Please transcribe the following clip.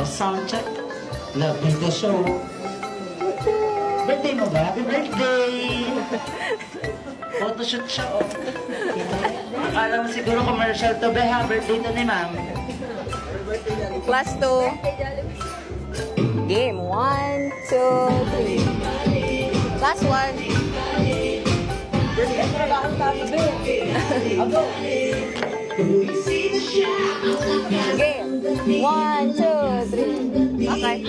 Sound check. Love me the show. Birthday mo ba? Happy birthday! Photoshoot siya, oh. Akala mo siguro commercial to, be, ha? Birthday to ni ma'am. Class 2. Game. 1, 2, 3. Class 1. Game. 1, 2, 3. Okay.